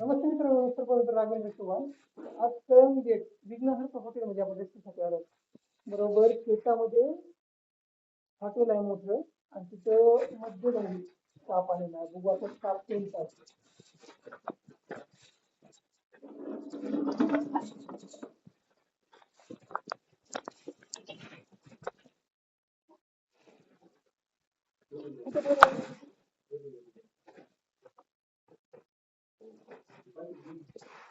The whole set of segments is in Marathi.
नमस्ते मित्रांनो, सर्व राघवेंद्र चव्हाण. आज कळंब गेट विघ्नहर्ता हॉटेलमध्ये आपण रेसिपीसाठी आलो. बरोबर शेतामध्ये हॉटेल आहे मोठं आणि तिथं मध्यभागी साप आलेला आहे. बघू आपण साप कोणता आहे.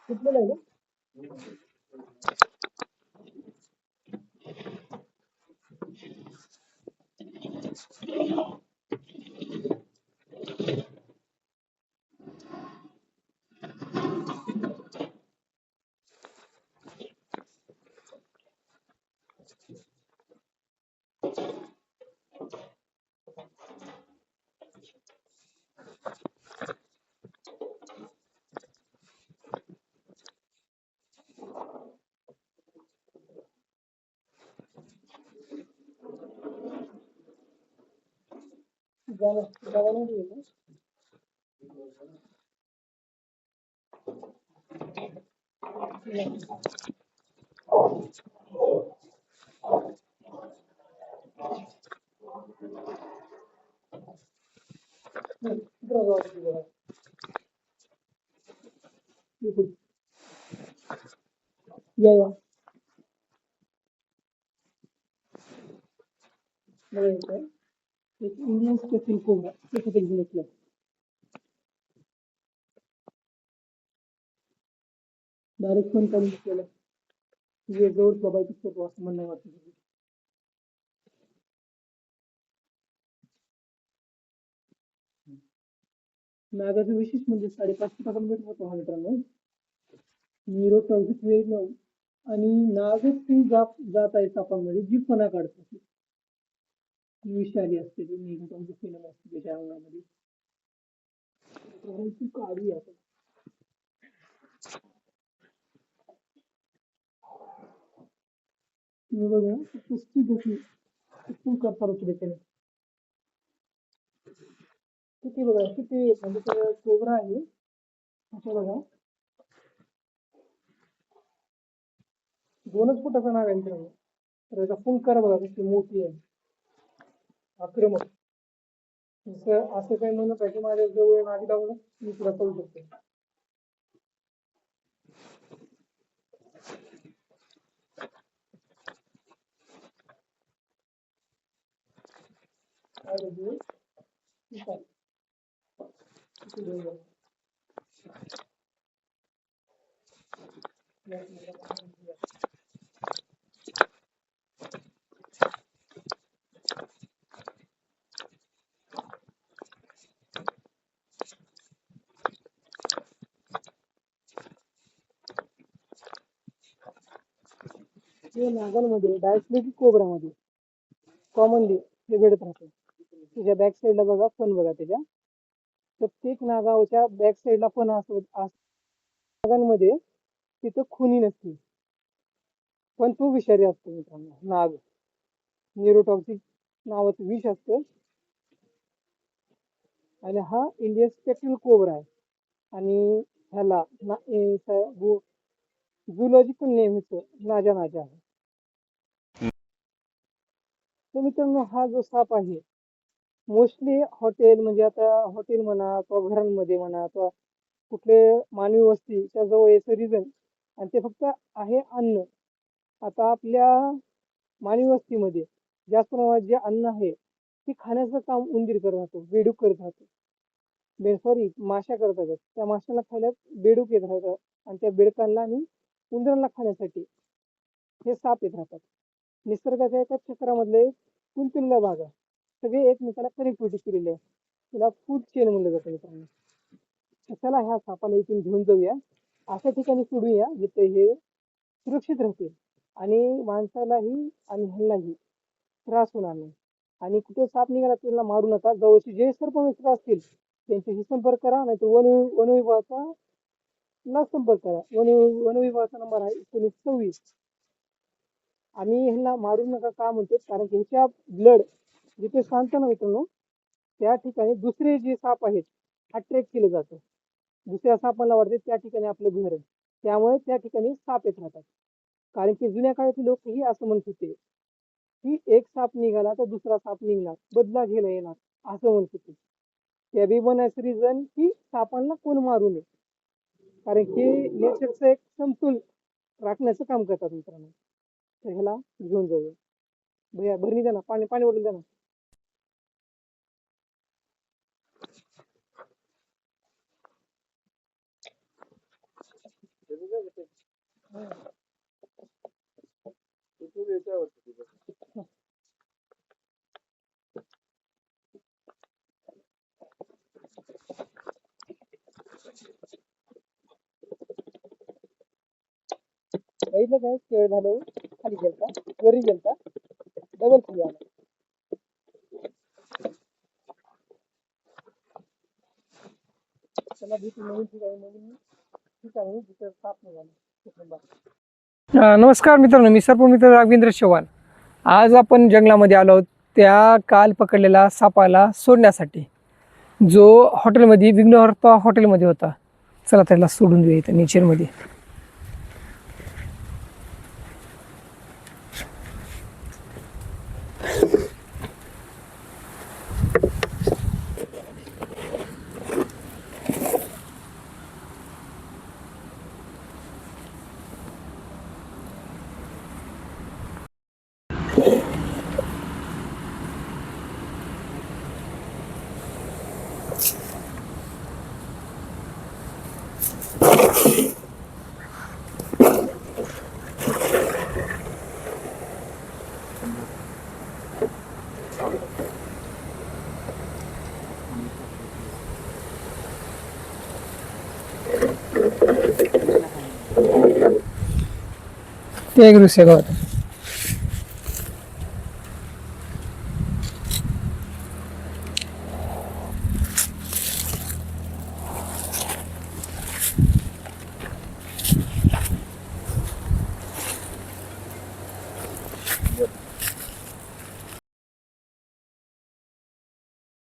कुठलं आहे का? गावामध्ये आहे का? या या एक इंडियन स्पेशल कोबरा त्यासाठी घेतलं. डायरेक्ट फोन करून घेतलेलं. तुझे जवळ सोबायची फोटो असं म्हणणं वाटतं. नागाचं विशेष म्हणजे 5.5 फुटापर्यंत होतो हा मित्रांनो. नीरो 24 आणि नागच ती जात आहे सापांमध्ये जी फणा काढते ती विषारी असते. ती नीरो 24 असते त्याच्या अंगामध्ये. ती काढी आपण बघा कुस्ती देखील कुस्ती करता होती त्याच्याने. किती बघा किती म्हणजे ते कोबरा आहे असं बघा. 2च फुटाचा नाग आहे मित्रांनो. तर याचा फुंकार बघा किती मोठी आहे, आक्रमक. असं काही म्हणत आहे की माझ्या जवळ नाग लावून मी तुला करू शकतो. नागांमध्ये डायस्लेटिक कोबरामध्ये कॉमनली हे भेटत राहते. त्याच्या बॅक साईडला बघा फन बघा. त्याच्या प्रत्येक नागावच्या बॅक साईडला फन असत. नागांमध्ये तिथं खुनी नसते पण तो विषारी असतो मित्रांनो. नाग न्यूरोटॉक्सिक नावाचं विष असतं आणि हा इंडियन स्पेक्ट्रल कोबरा आहे. आणि ह्याला झुलॉजिकल नेम ह्याचं नाजा नाजा आहे. तर मित्रांनो हा जो साप आहे मोस्टली हॉटेल म्हणजे आता हॉटेल म्हणा किंवा घरांमध्ये म्हणा किंवा कुठले मानवी वस्तीच्या जवळ याचं रिझन आणि ते फक्त आहे अन्न. आता आपल्या मानवी वस्तीमध्ये जास्त प्रमाणात जे अन्न आहे ते खाण्याचं काम उंदीर करत राहतो, बेडूक करत राहतो. सॉरी माशा करत राहतात. त्या माशाला खायला बेडूक येत राहतात आणि त्या बेडकांना आणि उंदरांना खाण्यासाठी हे साप येत राहतात. निसर्गाच्या एका चक्रामधले कुंतुल्य भाग आहे. सगळे एकमेकाला कनेक्टिव्हिटी केलेली आहे. तिला फूड चेन म्हणलं जातं मित्रांनो. चला ह्या सापाला इथून घेऊन जाऊया, अशा ठिकाणी सोडूया जिथे हे सुरक्षित राहतील आणि माणसालाही आणि ह्यांनाही त्रास होणार नाही. आणि कुठे साप निघाला त्यांना मारू नका. जवळचे जे सर्प मित्र असतील त्यांच्याशी संपर्क करा, नाही तर वन विभागाचा संपर्क करा. वन विभागाचा नंबर आहे 1926. आम्ही ह्यांना मारू नका का म्हणतो, कारण की ह्याच्या ब्लड जिथे सांगतो ना मित्रांनो त्या ठिकाणी दुसरे जे साप आहेत अट्रॅक्ट केलं जातं. दुसऱ्या सापांना वाटते त्या ठिकाणी आपलं घर आहे, त्यामुळे त्या ठिकाणी साप येत राहतात. कारण की जुन्या काळातील लोक ही असं म्हणत होते की एक साप निघाला तर दुसरा साप निघणार, बदला घ्यायला येणार, असं म्हणत होते. त्या बी बनायचं रिझन की सापांना कोण मारू नये, कारण की नेचरचं एक समतोल राखण्याचं काम करतात मित्रांनो. तर ह्याला घेऊन जाऊया. भैया भरणी द्या ना, पाणी पाणी ओढून द्या ना. बघितलं काय खेळ झालं, खाली गेलता, वरी गेलता, डबल खाली आला. त्याला भीती नवीन ठिकाणी नवीन ठिकाणी जिथं साप निघाला. नमस्कार मित्रांनो, मी सर्पमित्र राघवेंद्र चव्हाण. आज आपण जंगलामध्ये आलो आहोत त्या काल पकडलेला सापाला सोडण्यासाठी, जो हॉटेलमध्ये विघ्नहर्ता हॉटेलमध्ये होता. चला त्याला सोडून देऊया इथं नेचरमध्ये. ते एक दुसऱ्या गावात